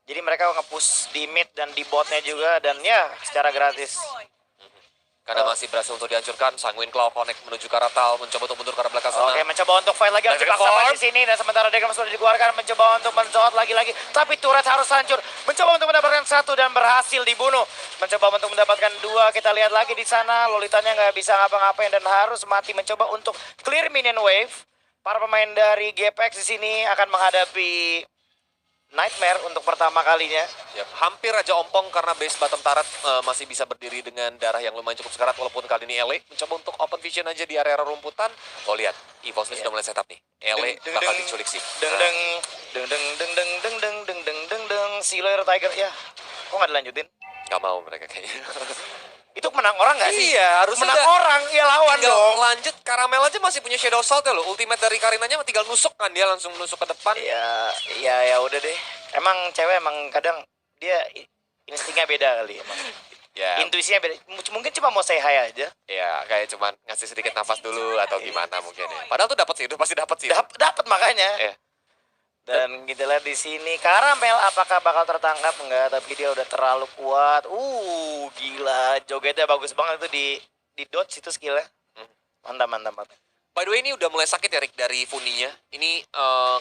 Jadi mereka nge-push di mid dan di botnya juga dan ya secara gratis. Karena masih berhasil untuk dihancurkan, Sanguine Claw connect menuju ke arah Tal, mencoba untuk mundur ke arah belakang sana. Oke, mencoba untuk fight lagi, harus Dragon dipaksa Form. di sini dan sementara Dragon sudah dikeluarkan, mencoba untuk men-zone lagi-lagi, tapi turret harus hancur. Mencoba untuk mendapatkan satu dan berhasil dibunuh. Mencoba untuk mendapatkan dua, kita lihat lagi di sana, Lolitanya nggak bisa ngapa-ngapain dan harus mati. Mencoba untuk clear minion wave. Para pemain dari GPX di sini akan menghadapi Nightmare untuk pertama kalinya. Yap, hampir aja ompong karena base bottom turret masih bisa berdiri dengan darah yang lumayan cukup sekarat walaupun kali ini LA mencoba untuk open vision aja di area rumputan. Oh lihat, EVOS ini sudah mulai setup nih. LA bakal diculik sih. Deng deng deng deng deng deng deng deng deng deng deng deng Sealer Tiger ya. Kok nggak dilanjutin? Gak mau mereka kayaknya. Itu menang orang nggak sih? Iya, harus menang orang ya lawan dong. Lanjut, Karamel aja masih punya Shadow Salt ya loh. Ultimate dari Karinanya tinggal nusuk kan, dia langsung nusuk ke depan. Ya udah deh. Emang cewek emang kadang dia instingnya beda kali emang. Ya. Intuisinya beda. Mungkin cuma mau say hi aja. Ya, kayak cuman ngasih sedikit nafas dulu atau gimana mungkin ya. Padahal tuh dapat sih, itu pasti dapat sih. Dapat makanya. Iya. Dan kita lihat di sini Karamel apakah bakal tertangkap enggak, tapi dia udah terlalu kuat. Gila, jogetnya bagus banget itu di dodge itu skillnya. Mantap. By the way, ini udah mulai sakit ya Rick dari Funinya. Ini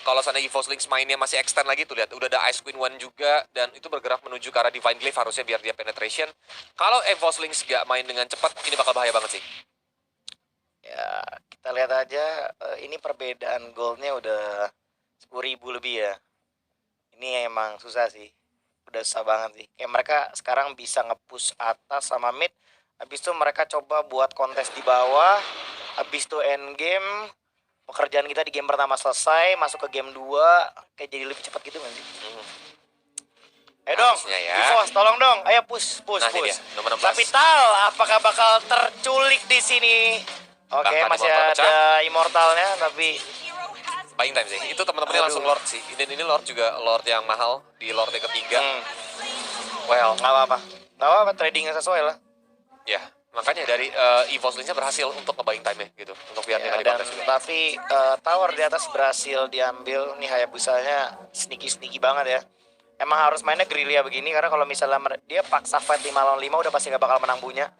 kalau sana EVOS Lynx mainnya masih extend lagi tuh lihat. Udah ada Ice Queen One juga dan itu bergerak menuju ke arah Divine Glaive harusnya biar dia penetration. Kalau EVOS Lynx gak main dengan cepat, ini bakal bahaya banget sih. Ya, kita lihat aja ini perbedaan goldnya udah 10.000 lebih ya. Ini emang susah sih. Udah susah banget sih. Kayak mereka sekarang bisa nge-push atas sama mid. Habis itu mereka coba buat kontes di bawah. Habis itu end game. Pekerjaan kita di game pertama selesai. Masuk ke game 2. Kayak jadi lebih cepat gitu kan sih. Ayo dong, EVOS, tolong dong. Ayo push. Dia, nomor 16. Tapi Tal, apakah bakal terculik di sini? Oke, masih ada Immortalnya, tapi buying time sih. Itu teman-temannya langsung Lord sih. Ini Lord juga Lord yang mahal di Lord yang ketiga. Well, nggak apa-apa. Tradingnya sesuai lah. Ya, makanya dari EVOS Lynx-nya berhasil untuk nge-buying time-nya gitu. Untuk biar dia dan tapi tower di atas berhasil diambil. Nih Hayabusanya sneaky banget ya. Emang harus mainnya gerilya begini karena kalau misalnya dia paksa fight 5 lawan 5 udah pasti gak bakal menang punya.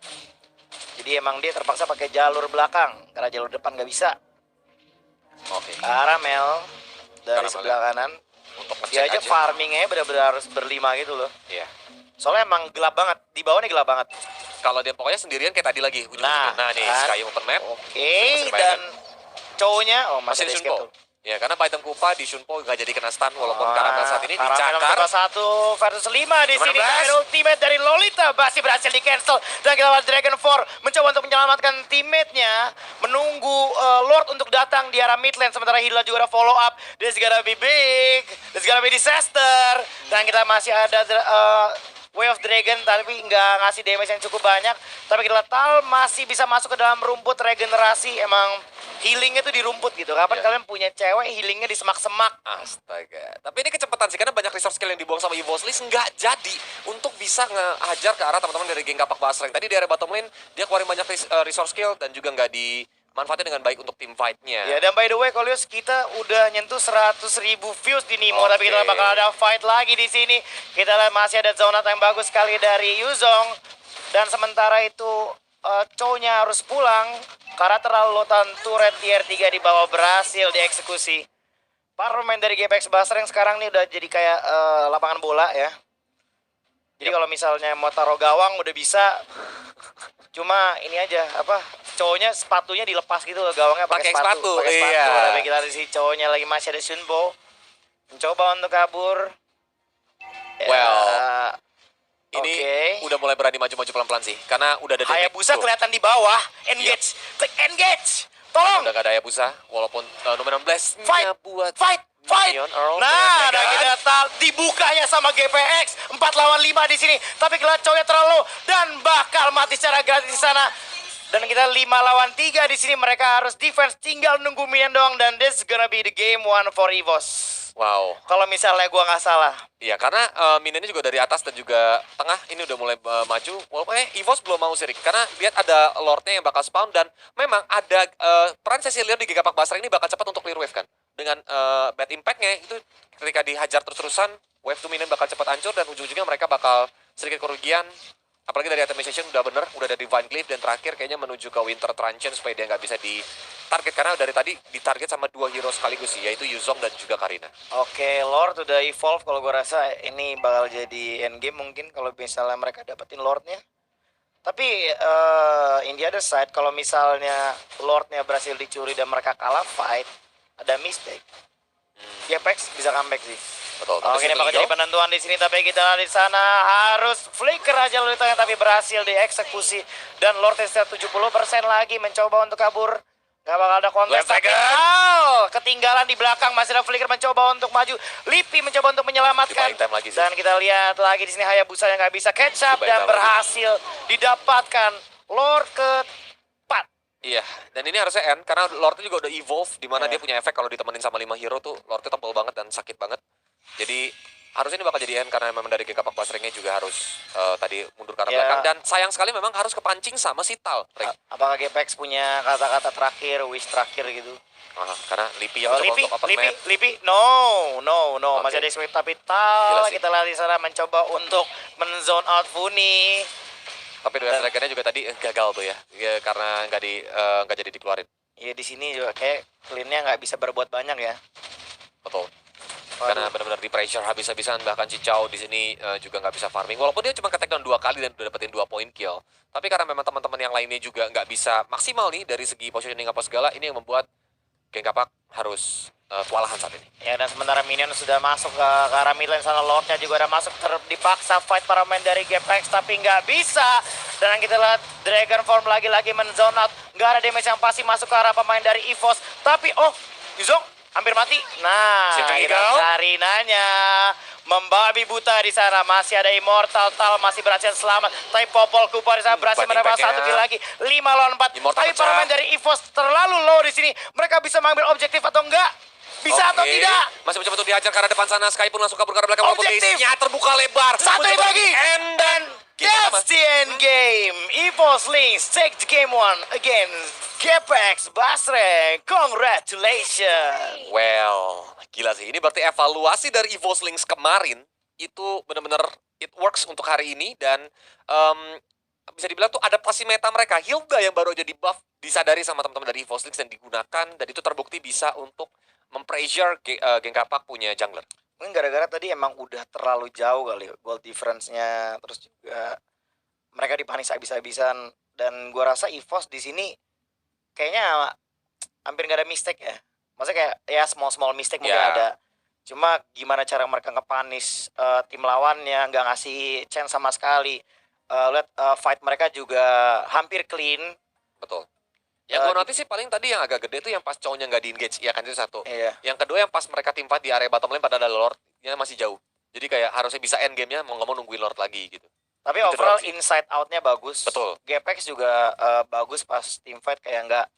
Jadi emang dia terpaksa pakai jalur belakang karena jalur depan gak bisa. Oke. Karamel dari sebelah kanan. Untuk dia aja farmingnya benar-benar harus berlima gitu loh. Iya. Soalnya emang gelap banget. Di bawah nih gelap banget. Kalau dia pokoknya sendirian kayak tadi lagi. Nah nih Sky open map. Oke, dan cowoknya masih di Shunpo. Ya karena Python Kupa di Shunpo gak jadi kena stun walaupun Karamel saat ini dicakar. 1 versus 5 di sini. Ultimate dari Lolita masih berhasil di cancel dan kita lihat Dragon 4 mencoba untuk menyelamatkan teammate-nya, menunggu Lord untuk datang di arah mid lane sementara Hila juga ada follow up. This gonna be big, this gonna be disaster. Dan kita masih ada Way of Dragon tapi nggak ngasih damage yang cukup banyak. Tapi kita lihat Tal masih bisa masuk ke dalam rumput regenerasi. Emang healingnya tuh di rumput gitu. Kapan kalian punya cewek healingnya di semak-semak? Astaga. Tapi ini kecepatan sih karena banyak resource skill yang dibuang sama EVOS Lynx nggak jadi untuk bisa ngehajar ke arah teman-teman dari geng Kapak Basreng. Tadi di area bottom lane dia keluarin banyak resource skill dan juga nggak dimanfaatkan dengan baik untuk team fight-nya. Ya dan by the way Kolius kita udah nyentuh 100.000 views di Nimo tapi kita bakal ada fight lagi di sini. Kita lihat masih ada zona yang bagus sekali dari Yuzong dan sementara itu cowoknya harus pulang karena terlalu lotan turret tier 3 di bawah berhasil dieksekusi. Para pemain dari GPX Basreng sekarang nih udah jadi kayak lapangan bola ya. Jadi kalau misalnya mau taruh gawang udah bisa. Cuma ini aja cowoknya sepatunya dilepas gitu loh, gawangnya pakai sepatu. Iya. Tapi kita di sini cowoknya lagi masih ada Shunpo. Mencoba untuk kabur. Ini udah mulai berani maju-maju pelan-pelan sih. Karena udah ada Hayabusa kelihatan di bawah. Engage. Click engage. Tolong. Udah gak ada Hayabusa. Walaupun nomor 16 buat Fight. Nah, dan kita dibukanya sama GPX 4 lawan 5 di sini. Tapi kelihatan cowoknya terlalu dan bakal mati secara gratis di sana. Dan kita 5 lawan 3 di sini. Mereka harus defense, tinggal nunggu minion doang dan this gonna be the game 1 for EVOS. Wow. Kalau misalnya gua nggak salah. Iya, karena minionnya juga dari atas dan juga tengah ini udah mulai maju. Walaupun EVOS belum mau sih, karena lihat ada Lordnya yang bakal spawn dan memang ada peran Cecilion di Giga Pak Basreng ini bakal cepat untuk clear wave kan. Dengan bad impact-nya itu ketika dihajar terus-terusan, wave 2 minion bakal cepat hancur dan ujung-ujungnya mereka bakal sedikit kerugian. Apalagi dari itemization udah bener, udah ada Divine Glaive dan terakhir kayaknya menuju ke Winter Truncheon supaya dia nggak bisa ditarget. Karena dari tadi ditarget sama 2 hero sekaligus sih, yaitu Yuzong dan juga Karina. Oke, Lord udah evolve, kalau gue rasa ini bakal jadi endgame mungkin kalau misalnya mereka dapetin Lordnya. Tapi in the other side, kalau misalnya Lordnya berhasil dicuri dan mereka kalah fight, ada mistake. GPX bisa comeback sih. Betul. Tapi Oke, ini single bakal jadi eagle, penentuan di sini, tapi kita di sana harus flicker aja lalu di tengah, tapi berhasil dieksekusi dan Lord Tester 70% lagi mencoba untuk kabur. Gak bakal ada kontes, Left tapi second. ketinggalan di belakang. Masih ada flicker mencoba untuk maju. Lipi mencoba untuk menyelamatkan. Di buying time lagi sih. Dan kita lihat lagi di sini Hayabusa yang nggak bisa catch up Di buying dan time berhasil didapatkan Lord ke-4. Iya, dan ini harusnya end karena Lordnya juga udah evolve di mana Iya. dia punya efek kalau ditemenin sama 5 hero tuh Lordnya tebel banget dan sakit banget. Jadi harusnya ini bakal jadi end karena memang dari geng kapak basringnya juga harus tadi mundur ke arah Iya. belakang dan sayang sekali memang harus kepancing sama si Tal. Apakah Gepex punya kata-kata terakhir, wish terakhir gitu? Karena Lipi yang Oh, mencoba Lipi, untuk open Lipi, map. Lipi, no, Oke. masih ada sweep tapi Tal Gila sih. kita lihat di sana mencoba untuk men-zone out Funi. Tapi dua strikernya juga tadi gagal tuh ya, karena nggak jadi dikeluarin. Ya di sini juga kayak clean-nya nggak bisa berbuat banyak ya. Betul. Karena benar-benar di pressure habis-habisan, bahkan Cicau di sini juga nggak bisa farming. Walaupun dia cuma ke-take down 2 kali dan udah dapetin 2 point kill. Tapi karena memang teman-teman yang lainnya juga nggak bisa maksimal nih dari segi positioning apa segala, ini yang membuat geng kapak harus kewalahan saat ini. Ya, dan sementara minion sudah masuk ke arah mid lane sana, Lordnya juga udah masuk, dipaksa fight para main dari Gepex tapi nggak bisa. Dan kita lihat Dragon Form lagi-lagi men-zone out, nggak ada damage yang pasti masuk ke arah pemain dari EVOS. Tapi Yuzong hampir mati. Nah, Shifting kita Eagle. cari nanya. Membabi buta di sana, masih ada Immortal, Tal masih berhasil selamat. Tapi Popol Kupa di sana berhasil Fighting mendapat back-nya. 1 kill lagi. 5 lawan 4. Immortal Tapi pecah. para main dari EVOS terlalu low di sini. Mereka bisa mengambil objektif atau enggak? Bisa atau Oke. tidak? Masih mencoba untuk dihajar ke arah depan sana. Sky pun langsung kabur ke arah belakang. Walaupun Objektif. base-nya terbuka lebar. Satu Mencoba lagi. end dan kita sama. That's the end game. EVOS Links take the game 1 against Gepex Basreng. Congratulations. Well, gila sih. Ini berarti evaluasi dari EVOS Links kemarin itu benar-benar it works untuk hari ini dan bisa dibilang tuh adaptasi meta mereka. Hilda yang baru aja di buff disadari sama teman-teman dari EVOS Links dan digunakan dan itu terbukti bisa untuk mempressure geng kapak punya jungler. Mungkin gara-gara tadi emang udah terlalu jauh kali goal difference-nya, terus juga mereka dipanis habis-habisan, dan gua rasa EVOS di sini kayaknya hampir nggak ada mistake ya. Maksudnya kayak ya small mistake mungkin Ya. ada. Cuma gimana cara mereka ngepanis tim lawannya, nggak ngasih chance sama sekali. Lihat fight mereka juga hampir clean. Betul. Yang gue notice sih paling tadi yang agak gede tuh yang pas cowoknya nggak di-engage. Iya kan itu satu. Iya. Yang kedua yang pas mereka tim fight di area bottom lane pada ada Lord-nya masih jauh. Jadi kayak harusnya bisa end game-nya mau nggak mau nungguin Lord lagi gitu. Tapi Itu overall doang sih. inside out-nya bagus. Betul. Gepex juga bagus pas team fight, kayak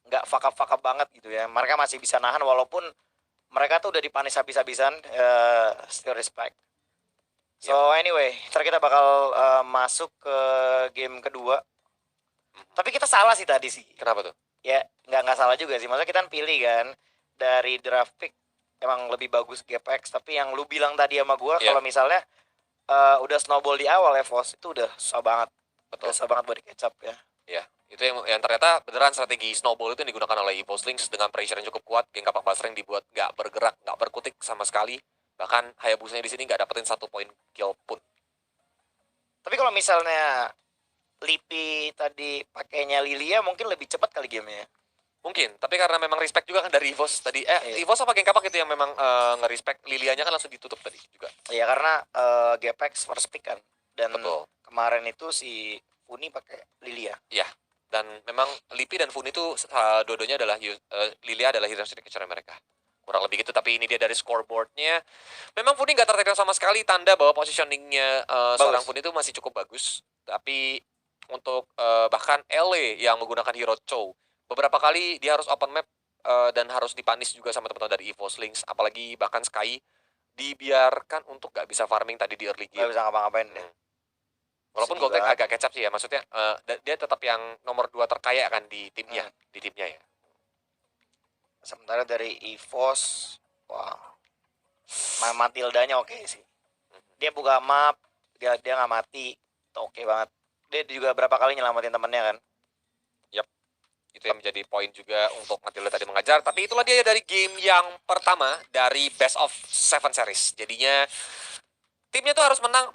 nggak fuck up banget gitu ya. Mereka masih bisa nahan walaupun mereka tuh udah dipanis habis-habisan. Still respect. So anyway, ntar kita bakal masuk ke game kedua. Tapi kita salah sih tadi sih. Kenapa tuh? Ya nggak salah juga sih. Maksudnya kita kan pilih kan dari draft pick emang lebih bagus Gepex. Tapi yang lu bilang tadi sama gua, Iya. kalau misalnya udah snowball di awal EVOS itu udah susah banget. Betul. Udah susah banget buat di catch up ya. Ya, itu yang ternyata beneran strategi snowball itu yang digunakan oleh EVOS Links dengan pressure yang cukup kuat. Geng kapak Basreng dibuat nggak bergerak, nggak berkutik sama sekali. Bahkan Hayabusanya di sini nggak dapetin 1 poin kill pun. Tapi kalau misalnya Lipi tadi pakainya Lilia mungkin lebih cepat kali gamenya. Mungkin, tapi karena memang respect juga kan dari EVOS tadi. Iya. EVOS apa geng kapak itu yang memang nge-respect Lilianya kan langsung ditutup tadi juga. Ya karena Gepex first pick kan. Dan Betul. kemarin itu si Funi pakai Lilia. Iya. Dan memang Lipi dan Funi itu dua-duanya adalah Lilia adalah hero signature mereka. Kurang lebih gitu, tapi ini dia dari scoreboardnya. Memang Funi nggak tertekan sama sekali, tanda bahwa positioningnya seorang Funi itu masih cukup bagus. Tapi untuk bahkan LA yang menggunakan hero Chow, beberapa kali dia harus open map dan harus dipanis juga sama teman-teman dari EVOS Links. Apalagi bahkan Sky dibiarkan untuk nggak bisa farming tadi di early Gak game. bisa ngapa-ngapain deh. Walaupun sedih Goldtech banget. agak kecap sih ya, maksudnya dia tetap yang nomor 2 terkaya kan di timnya, ya. Sementara dari EVOS, wah, Matildanya oke sih. Dia buka map, dia nggak mati, itu oke banget. Dia juga berapa kali nyelamatin temennya kan. Itu yang menjadi poin juga untuk Matilda tadi mengajar. Tapi itulah dia dari game yang pertama dari Best of 7 series. Jadinya timnya tuh harus menang